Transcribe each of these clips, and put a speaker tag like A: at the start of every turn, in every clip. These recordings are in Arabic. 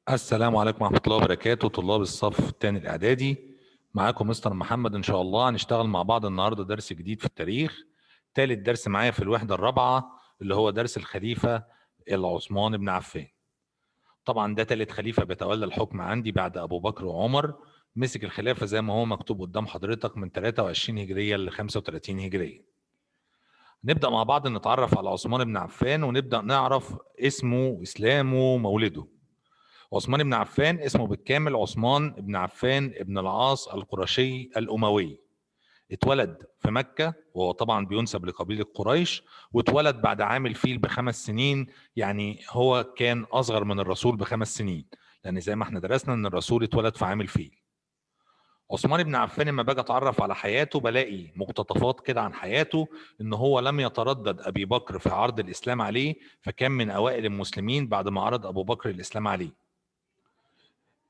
A: السلام عليكم ورحمة الله وبركاته. طلاب الصف الثاني الإعدادي، معاكم مستر محمد. إن شاء الله هنشتغل مع بعض النهاردة درس جديد في التاريخ. ثالث درس معايا في الوحدة الرابعة اللي هو درس الخليفة العثمان بن عفان. طبعا ده ثالث خليفة بيتولى الحكم عندي بعد أبو بكر وعمر. مسك الخلافة زي ما هو مكتوب قدام حضرتك من 23 هجرية ل 35 هجرية. نبدأ مع بعض نتعرف على عثمان بن عفان ونبدأ نعرف اسمه، إسلامه، مولده. عثمان بن عفان اسمه بالكامل عثمان بن عفان ابن العاص القرشي الأموي. اتولد في مكة وهو طبعا بينسب لقبيلة قريش، واتولد بعد عام الفيل ب5 سنين، يعني هو كان أصغر من الرسول ب5 سنين، لأن زي ما احنا درسنا إن الرسول اتولد في عام الفيل. عثمان بن عفان لما باجي اتعرف على حياته بلاقي مقتطفات كده عن حياته، ان هو لم يتردد ابي بكر في عرض الاسلام عليه، فكان من اوائل المسلمين بعد ما عرض ابو بكر الاسلام عليه.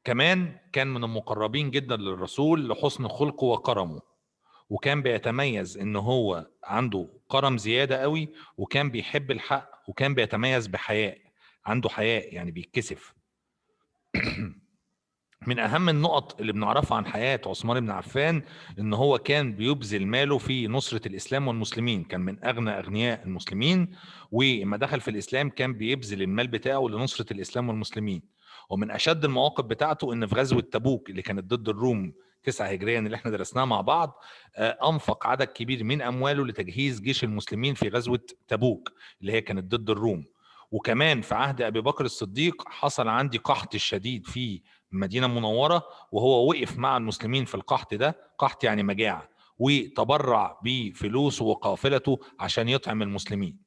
A: كمان كان من المقربين جدا للرسول لحسن خلقه وكرمه، وكان بيتميز ان هو عنده كرم زيادة قوي، وكان بيحب الحق، وكان بيتميز بحياء، عنده حياء يعني بيتكسف. من اهم النقط اللي بنعرفها عن حياة عثمان بن عفان ان هو كان بيبذل ماله في نصرة الاسلام والمسلمين، كان من اغنى اغنياء المسلمين، ولما دخل في الاسلام كان بيبذل المال بتاعه لنصرة الاسلام والمسلمين. ومن اشد المواقف بتاعته ان في غزوة تبوك اللي كانت ضد الروم 9 هجريا اللي احنا درسناها مع بعض، انفق عدد كبير من امواله لتجهيز جيش المسلمين في غزوة تبوك اللي هي كانت ضد الروم. وكمان في عهد ابي بكر الصديق حصل عندي قحط الشديد في المدينة المنورة، وهو وقف مع المسلمين في القحط ده، قحط يعني مجاعة، وتبرع بفلوسه وقافلته عشان يطعم المسلمين.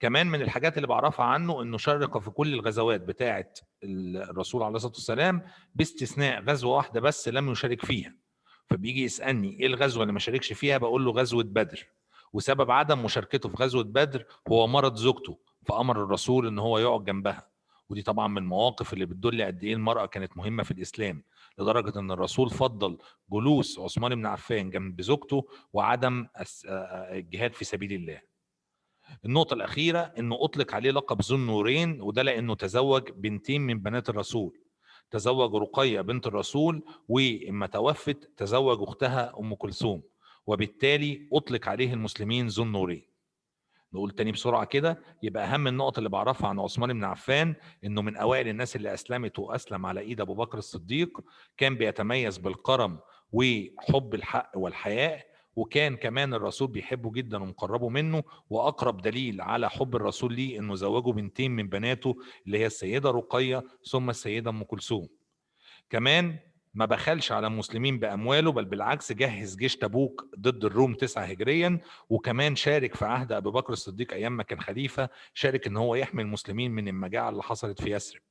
A: كمان من الحاجات اللي بعرفها عنه انه شارك في كل الغزوات بتاعة الرسول عليه الصلاة والسلام باستثناء غزوة واحدة بس لم يشارك فيها. فبيجي يسألني ايه الغزوة اللي ما شاركش فيها، بقول له غزوة بدر. وسبب عدم مشاركته في غزوة بدر هو مرض زوجته، فأمر الرسول ان هو يقعد جنبها. ودي طبعا من المواقف اللي بتدل قد ايه المرأة كانت مهمة في الإسلام، لدرجة ان الرسول فضل جلوس عثمان بن عفان جنب زوجته وعدم الجهاد في سبيل الله. النقطة الأخيرة إنه أطلق عليه لقب ذو النورين، وده لأنه تزوج بنتين من بنات الرسول. تزوج رقية بنت الرسول، وإما توفت تزوج أختها أم كلثوم، وبالتالي أطلق عليه المسلمين ذو النورين. نقول تاني بسرعة كده، يبقى أهم النقط اللي بعرفها عن عثمان بن عفان إنه من أوائل الناس اللي أسلمت وأسلم على إيد أبو بكر الصديق، كان بيتميز بالكرم وحب الحق والحياء، وكان كمان الرسول بيحبه جدا ومقربه منه. وأقرب دليل على حب الرسول ليه إنه زوجه بنتين من بناته اللي هي السيدة رقية ثم السيدة أم كلثوم. كمان ما بخلش على المسلمين بأمواله، بل بالعكس جهز جيش تبوك ضد الروم 9 هجريا، وكمان شارك في عهد أبي بكر الصديق أيام ما كان خليفة، شارك إن هو يحمي المسلمين من المجاعة اللي حصلت في يثرب.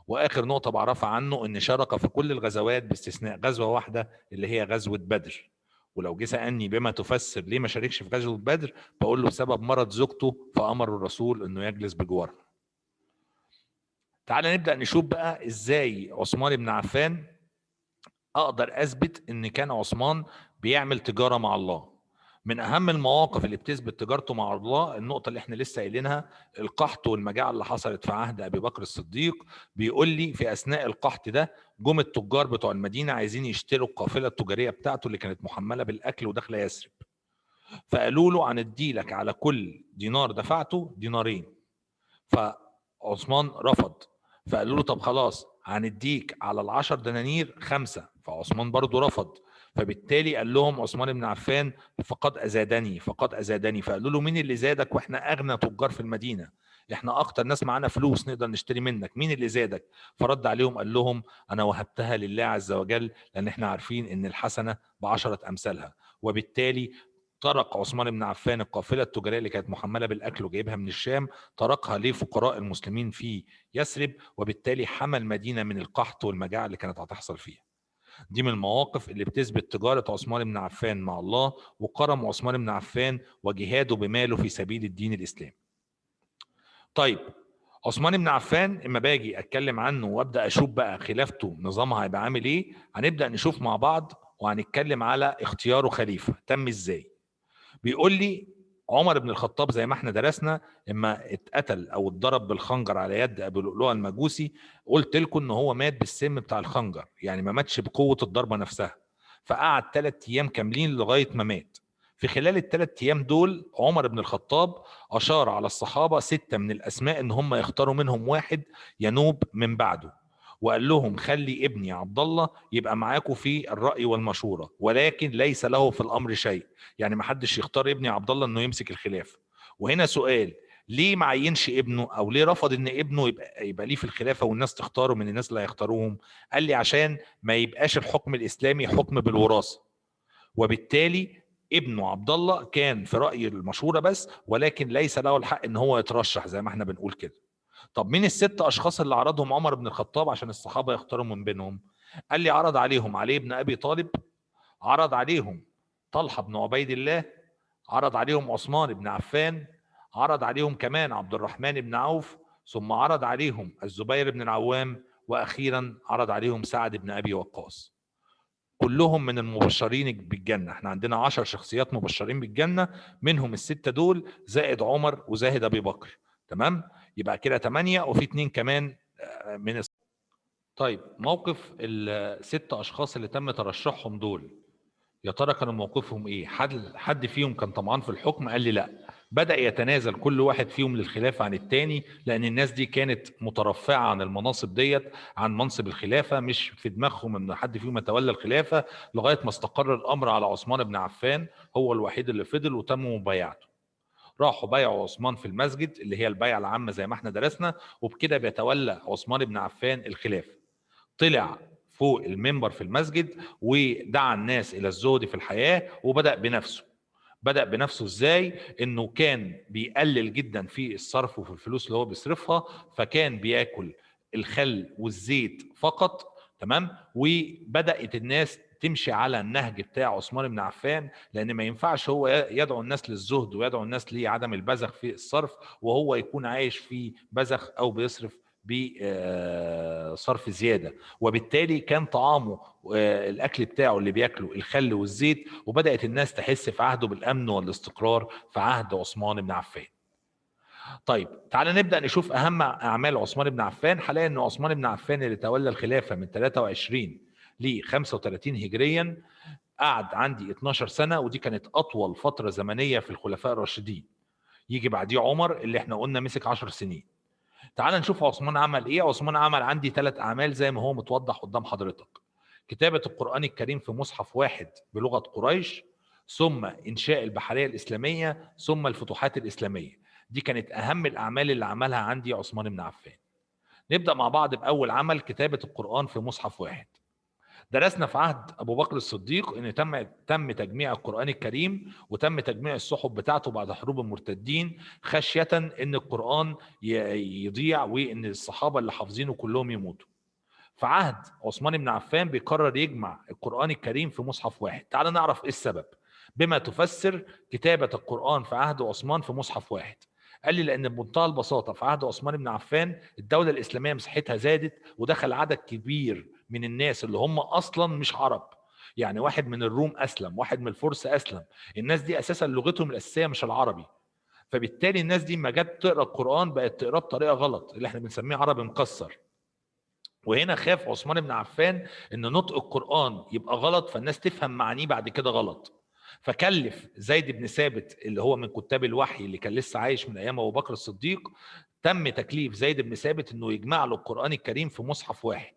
A: وآخر نقطة بعرفها عنه إن شارك في كل الغزوات باستثناء غزوة واحدة اللي هي غزوة بدر. ولو جه سألني بما تفسر ليه ما شاركش في غزوة بدر، بقول له بسبب مرض زوجته، فأمر الرسول إنه يجلس بجوارها. تعال نبدأ نشوف بقى إزاي عثمان بن عفان اقدر اثبت ان كان عثمان بيعمل تجاره مع الله. من اهم المواقف اللي بتثبت تجارته مع الله النقطه اللي احنا لسه قايلينها، القحط والمجاعه اللي حصلت في عهد ابي بكر الصديق. بيقول لي في اثناء القحط ده جم التجار بتوع المدينه عايزين يشتروا القافله التجاريه بتاعته اللي كانت محمله بالاكل وداخله يثرب، فقالوا له هنديلك على كل دينار دفعته دينارين. فعثمان رفض، فقالوا له طب خلاص هنديك على ال10 دنانير 5، فعثمان برضو رفض. فبالتالي قال لهم عثمان بن عفان فقد أزادني فقد أزادني. فقالوا له مين اللي زادك واحنا أغنى تجار في المدينة، احنا أكتر ناس معانا فلوس نقدر نشتري منك، مين اللي زادك؟ فرد عليهم قال لهم أنا وهبتها لله عز وجل، لأن احنا عارفين إن الحسنة ب10 أمثالها. وبالتالي طرق عثمان بن عفان القافلة التجارية اللي كانت محملة بالأكل وجايبها من الشام، طرقها لفقراء المسلمين في يثرب، وبالتالي حمى المدينة من القحط والمجاعة اللي كانت هتحصل فيها. دي من المواقف اللي بتثبت تجارة عثمان بن عفان مع الله، وكرم عثمان بن عفان وجهاده بماله في سبيل الدين الإسلامي. طيب عثمان بن عفان اما باجي اتكلم عنه وابدا اشوف بقى خلافته نظامها هيبقى عامل ايه، هنبدا نشوف مع بعض وهنتكلم على اختياره خليفة تم ازاي. بيقول لي عمر بن الخطاب زي ما احنا درسنا اما اتقتل او اتضرب بالخنجر على يد ابي لؤلؤه المجوسي، قلت لكم ان هو مات بالسم بتاع الخنجر، يعني ما ماتش بقوه الضربه نفسها، فقعد 3 ايام كاملين لغايه ما مات. في خلال ال3 ايام دول عمر بن الخطاب اشار على الصحابه 6 من الاسماء ان هم يختاروا منهم واحد ينوب من بعده، وقال لهم خلي ابني عبد الله يبقى معاكم في الرأي والمشورة، ولكن ليس له في الأمر شيء، يعني ما حدش يختار ابني عبد الله انه يمسك الخلافة. وهنا سؤال، ليه ما عينش ابنه او ليه رفض ان ابنه يبقى ليه في الخلافة والناس تختاره من الناس اللي هيختاروهم؟ قال لي عشان ما يبقاش الحكم الإسلامي حكم بالوراثة، وبالتالي ابنه عبد الله كان في رأي المشورة بس، ولكن ليس له الحق ان هو يترشح زي ما احنا بنقول كده. طب مين ال6 اشخاص اللي عرضهم عمر بن الخطاب عشان الصحابه يختاروا من بينهم؟ قال لي عرض عليهم علي بن ابي طالب، عرض عليهم طلحه بن عبيد الله، عرض عليهم عثمان بن عفان، عرض عليهم كمان عبد الرحمن بن عوف، ثم عرض عليهم الزبير بن العوام، واخيرا عرض عليهم سعد بن ابي وقاص. كلهم من المبشرين بالجنه، احنا عندنا 10 شخصيات مبشرين بالجنه، منهم ال6 دول زائد عمر وزائد ابي بكر. تمام، يبقى كده 8 وفي 2 كمان من. طيب موقف ال6 اشخاص اللي تم ترشحهم دول، يا ترى كانوا موقفهم ايه؟ حد فيهم كان طمعان في الحكم؟ قال لي لا، بدأ يتنازل كل واحد فيهم للخلافة عن التاني، لأن الناس دي كانت مترفعة عن المناصب ديت، عن منصب الخلافة، مش في دماغهم ان حد فيهم يتولى الخلافة، لغاية ما استقر الأمر على عثمان بن عفان، هو الوحيد اللي فضل وتم مبايعته. راحوا بايعوا عثمان في المسجد اللي هي البيعة العامة زي ما احنا درسنا، وبكده بيتولى عثمان بن عفان الخلافة. طلع فوق المنبر في المسجد ودعا الناس الى الزهد في الحياه، وبدا بنفسه. بدا بنفسه ازاي؟ انه كان بيقلل جدا في الصرف وفي الفلوس اللي هو بيصرفها، فكان بياكل الخل والزيت فقط. تمام، وبدات الناس تمشي على النهج بتاع عثمان بن عفان، لان ما ينفعش هو يدعو الناس للزهد ويدعو الناس لعدم البذخ في الصرف وهو يكون عايش في بذخ او بيصرف بصرف زياده. وبالتالي كان طعامه الاكل بتاعه اللي بياكله الخل والزيت، وبدات الناس تحس في عهده بالامن والاستقرار في عهد عثمان بن عفان. طيب تعالى نبدا نشوف اهم اعمال عثمان بن عفان. هنلاقي ان عثمان بن عفان اللي تولى الخلافه من 23 ل 35 هجريا قعد عندي 12 سنه، ودي كانت اطول فتره زمنيه في الخلفاء الراشدين. يجي بعديه عمر اللي احنا قلنا مسك 10 سنين. تعال نشوف عثمان عمل ايه. عثمان عمل عندي 3 اعمال زي ما هو متوضح قدام حضرتك: كتابة القرآن الكريم في مصحف واحد بلغة قريش، ثم إنشاء البحرية الإسلامية، ثم الفتوحات الإسلامية. دي كانت أهم الأعمال اللي عملها عندي عثمان بن عفان. نبدأ مع بعض بأول عمل، كتابة القرآن في مصحف واحد. درسنا في عهد ابو بكر الصديق ان تم تجميع القران الكريم، وتم تجميع الصحف بتاعته بعد حروب المرتدين، خشيه ان القران يضيع وان الصحابه اللي حافظينه كلهم يموتوا. في عهد عثمان بن عفان بيقرر يجمع القران الكريم في مصحف واحد. تعال نعرف ايه السبب. بما تفسر كتابه القران في عهد عثمان في مصحف واحد؟ قال لي لان بمنتهى البساطه في عهد عثمان بن عفان الدوله الاسلاميه مساحتها زادت، ودخل عدد كبير من الناس اللي هم اصلا مش عرب. يعني واحد من الروم اسلم، واحد من الفرس اسلم، الناس دي اساسا لغتهم الاساسيه مش العربي. فبالتالي الناس دي ما جت تقرا القران بقت تقراه بطريقه غلط اللي احنا بنسميه عربي مكسر. وهنا خاف عثمان بن عفان ان نطق القرآن يبقى غلط فالناس تفهم معانيه بعد كده غلط، فكلف زيد بن ثابت اللي هو من كتاب الوحي اللي كان لسه عايش من ايام ابو بكر الصديق. تم تكليف زيد بن ثابت انه يجمع له القرآن الكريم في مصحف واحد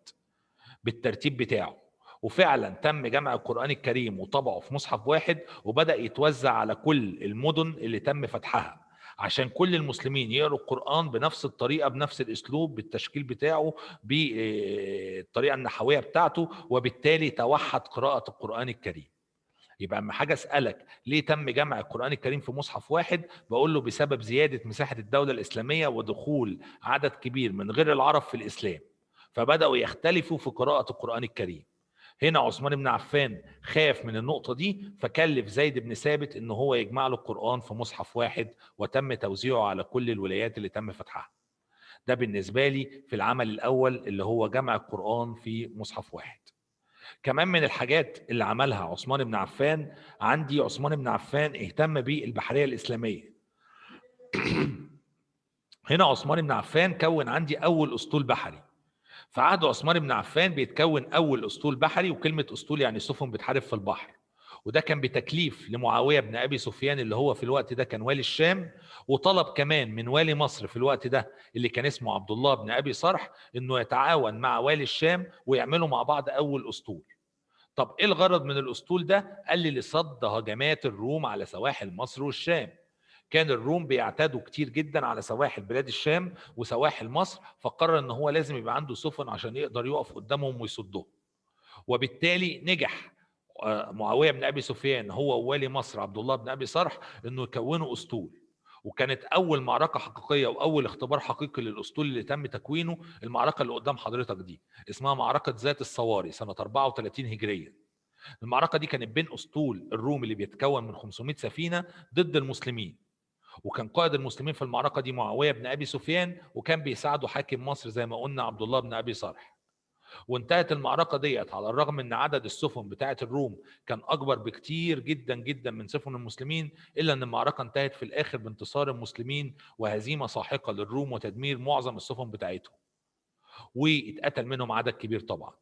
A: بالترتيب بتاعه. وفعلا تم جمع القرآن الكريم وطبعه في مصحف واحد، وبدأ يتوزع على كل المدن اللي تم فتحها عشان كل المسلمين يقروا القرآن بنفس الطريقة بنفس الأسلوب بالتشكيل بتاعه بالطريقة النحوية بتاعته، وبالتالي توحد قراءة القرآن الكريم. يبقى اما حاجه اسالك ليه تم جمع القران الكريم في مصحف واحد، بقول له بسبب زياده مساحه الدوله الاسلاميه ودخول عدد كبير من غير العرب في الاسلام، فبداوا يختلفوا في قراءه القران الكريم. هنا عثمان بن عفان خاف من النقطه دي، فكلف زيد بن ثابت ان هو يجمع له القران في مصحف واحد، وتم توزيعه على كل الولايات اللي تم فتحها. ده بالنسبه لي في العمل الاول اللي هو جمع القران في مصحف واحد. كمان من الحاجات اللي عملها عثمان بن عفان، عندي عثمان بن عفان اهتم بالبحرية الإسلامية. هنا عثمان بن عفان كون عندي أول أسطول بحري. في عهد عثمان بن عفان بيتكون أول أسطول بحري، وكلمة أسطول يعني سفن بتحارب في البحر، وده كان بتكليف لمعاوية بن أبي سفيان اللي هو في الوقت ده كان والي الشام، وطلب كمان من والي مصر في الوقت ده اللي كان اسمه عبد الله بن أبي صرح إنه يتعاون مع والي الشام ويعملوا مع بعض أول أسطول. طب إيه الغرض من الأسطول ده؟ قال لي لصد هجمات الروم على سواحل مصر والشام. كان الروم بيعتادوا كتير جدا على سواحل بلاد الشام وسواحل مصر، فقرر ان هو لازم يبقى عنده سفن عشان يقدر يقف قدامهم ويصدهم. وبالتالي نجح معاويه بن ابي سفيان هو ووالي مصر عبد الله بن ابي صرح انه يكونوا اسطول. وكانت اول معركه حقيقيه واول اختبار حقيقي للاسطول اللي تم تكوينه المعركه اللي قدام حضرتك دي، اسمها معركه ذات الصواري سنه 34 هجريه. المعركه دي كانت بين اسطول الروم اللي بيتكون من 500 سفينه ضد المسلمين، وكان قائد المسلمين في المعركه دي معاويه بن ابي سفيان، وكان بيساعده حاكم مصر زي ما قلنا عبد الله بن ابي صالح. وانتهت المعركه ديت على الرغم ان عدد السفن بتاعه الروم كان اكبر بكتير جدا جدا من سفن المسلمين، الا ان المعركه انتهت في الاخر بانتصار المسلمين وهزيمه ساحقه للروم وتدمير معظم السفن بتاعتهم، واتقتل منهم عدد كبير طبعا.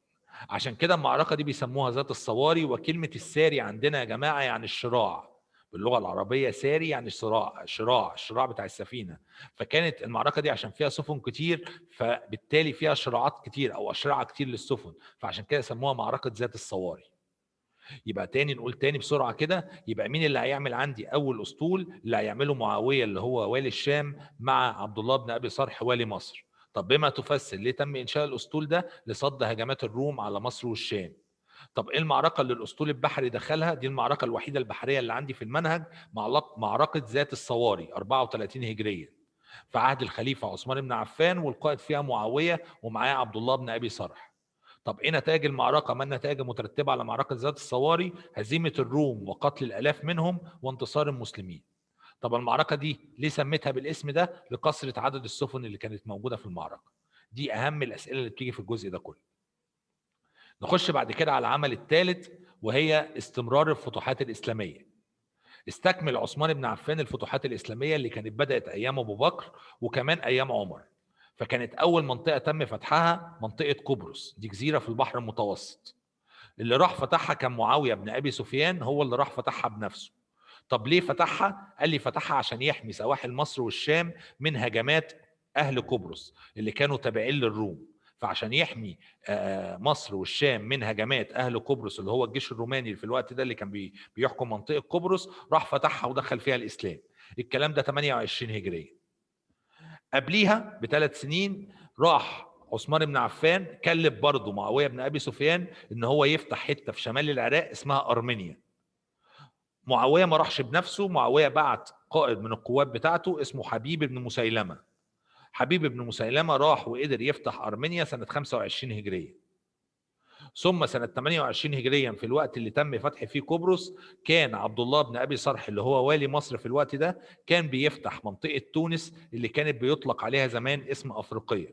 A: عشان كده المعركة دي بيسموها ذات الصواري. وكلمة الساري عندنا يا جماعة يعني الشراع، باللغة العربية ساري يعني الشراع بتاع السفينة. فكانت المعركة دي عشان فيها سفن كتير، فبالتالي فيها شراعات كتير أو أشرعة كتير للسفن، فعشان كده سموها معركة ذات الصواري. يبقى تاني نقول تاني بسرعة كده، يبقى مين اللي هيعمل عندي أول أسطول؟ اللي هيعمله معاوية اللي هو والي الشام مع عبد الله بن أبي صرح والي مصر. طب بما تفسر ليه تم إنشاء الأسطول ده؟ لصد هجمات الروم على مصر والشام. طب ايه المعركه اللي الاسطول البحري دخلها؟ دي المعركه الوحيده البحريه اللي عندي في المنهج، معركه ذات الصواري 34 هجريه في عهد الخليفه عثمان بن عفان، والقائد فيها معاويه ومعاه عبد الله بن ابي صرح. طب ايه نتائج المعركه؟ ما النتائج المترتبه على معركه ذات الصواري؟ هزيمه الروم وقتل الالاف منهم وانتصار المسلمين. طب المعركه دي ليه سميتها بالاسم ده؟ لكثره عدد السفن اللي كانت موجوده في المعركه. دي اهم الاسئله اللي بتيجي في الجزء ده كله. نخش بعد كده على العمل الثالث، وهي استمرار الفتوحات الإسلامية. استكمل عثمان بن عفان الفتوحات الإسلامية اللي كانت بدأت أيام أبو بكر وكمان أيام عمر. فكانت أول منطقة تم فتحها منطقة قبرص، دي جزيرة في البحر المتوسط. اللي راح فتحها كان معاوية بن أبي سفيان، هو اللي راح فتحها بنفسه. طب ليه فتحها؟ قال لي فتحها عشان يحمي سواحل مصر والشام من هجمات أهل قبرص اللي كانوا تابعين للروم. فعشان يحمي مصر والشام من هجمات أهل قبرص اللي هو الجيش الروماني في الوقت ده اللي كان بيحكم منطقة قبرص، راح فتحها ودخل فيها الإسلام. الكلام ده 28 هجرية. قبليها ب3 سنين راح عثمان بن عفان كلف برضه معاوية بن أبي سفيان إن هو يفتح حتة في شمال العراق اسمها أرمينيا. معاويه ما راحش بنفسه، معاويه بعت قائد من القوات بتاعته اسمه حبيب بن مسيلمه. حبيب بن مسيلمه راح وقدر يفتح ارمينيا سنه 25 هجريه. ثم سنه 28 هجريا في الوقت اللي تم فتح فيه قبرص، كان عبد الله بن ابي صرح اللي هو والي مصر في الوقت ده كان بيفتح منطقه تونس اللي كانت بيطلق عليها زمان اسم افريقيا.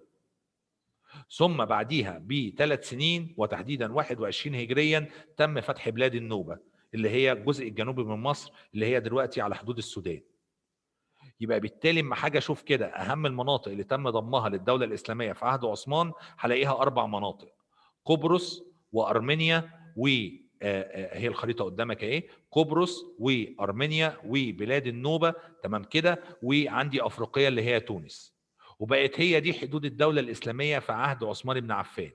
A: ثم بعديها ب3 سنين وتحديدا 21 هجريا تم فتح بلاد النوبه اللي هي الجزء الجنوبي من مصر اللي هي دلوقتي على حدود السودان. يبقى بالتالي اما حاجه اشوف كده اهم المناطق اللي تم ضمها للدوله الاسلاميه في عهد عثمان، هلاقيها 4 مناطق: قبرص وارمينيا هي الخريطه قدامك اهي، قبرص وارمينيا وبلاد النوبه، تمام كده، وعندي افريقيا اللي هي تونس. وبقت هي دي حدود الدوله الاسلاميه في عهد عثمان بن عفان.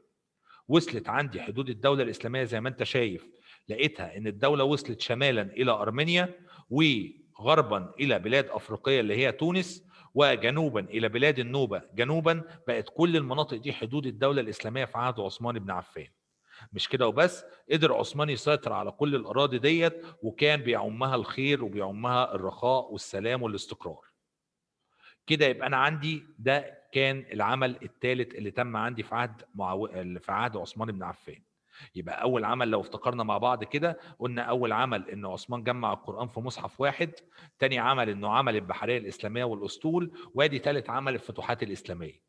A: وصلت عندي حدود الدولة الإسلامية زي ما أنت شايف، لقيتها إن الدولة وصلت شمالا إلى أرمينيا، وغربا إلى بلاد أفريقية اللي هي تونس، وجنوبا إلى بلاد النوبة جنوبا. بقت كل المناطق دي حدود الدولة الإسلامية في عهد عثمان بن عفان. مش كده وبس، قدر عثمان يسيطر على كل الأراضي ديت، وكان بيعمها الخير وبيعمها الرخاء والسلام والاستقرار. كده يبقى انا عندي ده كان العمل الثالث اللي تم عندي في في عهد عثمان بن عفان. يبقى اول عمل لو افتكرنا مع بعض كده، قلنا اول عمل ان عثمان جمع القرآن في مصحف واحد. تاني عمل انه عمل البحرية الاسلامية والاسطول. وادي ثالث عمل الفتوحات الاسلامية.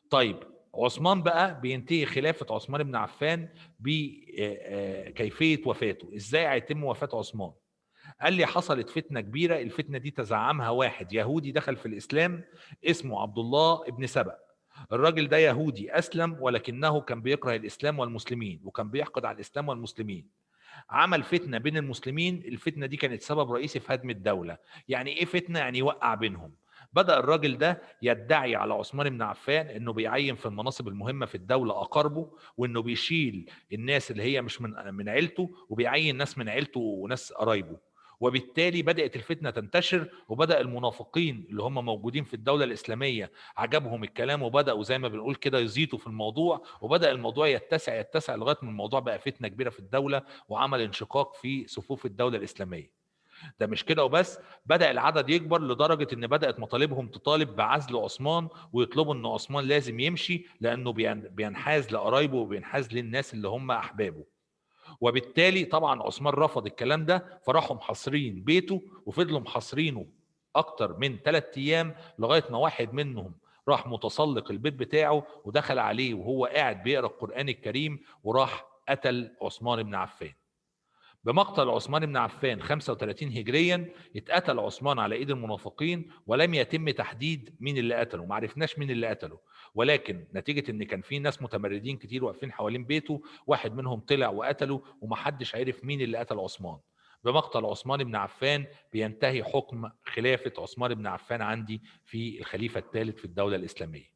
A: طيب عثمان بقى بينتهي خلافة عثمان بن عفان بكيفية وفاته. ازاي هيتم وفاة عثمان؟ قال لي حصلت فتنة كبيرة، الفتنة دي تزعمها واحد يهودي دخل في الإسلام اسمه عبد الله ابن سبأ. الراجل ده يهودي أسلم، ولكنه كان بيكره الإسلام والمسلمين، وكان بيحقد على الإسلام والمسلمين. عمل فتنة بين المسلمين، الفتنة دي كانت سبب رئيسي في هدم الدولة. يعني ايه فتنة؟ يعني يوقع بينهم. بدأ الراجل ده يدعي على عثمان بن عفان انه بيعين في المناصب المهمة في الدولة اقاربه، وانه بيشيل الناس اللي هي مش من عيلته، وبيعين ناس من عيلته وناس قرايبه. وبالتالي بدأت الفتنة تنتشر، وبدأ المنافقين اللي هم موجودين في الدولة الإسلامية عجبهم الكلام، وبدأوا زي ما بنقول كده يزيطوا في الموضوع، وبدأ الموضوع يتسع لغاية ما الموضوع بقى فتنة كبيرة في الدولة، وعمل انشقاق في صفوف الدولة الإسلامية. ده مش كده وبس، بدأ العدد يكبر لدرجة ان بدأت مطالبهم تطالب بعزل عثمان، ويطلبوا ان عثمان لازم يمشي لانه بينحاز لقرايبه وبينحاز للناس اللي هم احبابه. وبالتالي طبعا عثمان رفض الكلام ده، فراحوا محاصرين بيته وفضلوا محاصرينه اكتر من 3 ايام، لغاية ما واحد منهم راح متسلق البيت بتاعه ودخل عليه وهو قاعد بيقرأ القرآن الكريم، وراح قتل عثمان بن عفان. بمقتل عثمان بن عفان 35 هجريا اتقتل عثمان على ايد المنافقين، ولم يتم تحديد مين اللي قتله، ما عرفناش مين اللي قتله. ولكن نتيجة ان كان في ناس متمردين كتير واقفين حوالين بيته، واحد منهم طلع وقتله، ومحدش عرف مين اللي قتل عثمان. بمقتل عثمان بن عفان بينتهي حكم خلافة عثمان بن عفان عندي في الخليفة الثالث في الدولة الإسلامية.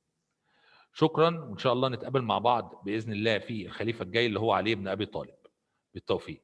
A: شكرا، وإن شاء الله نتقابل مع بعض بإذن الله في الخليفة الجاي اللي هو علي بن أبي طالب. بالتوفيق.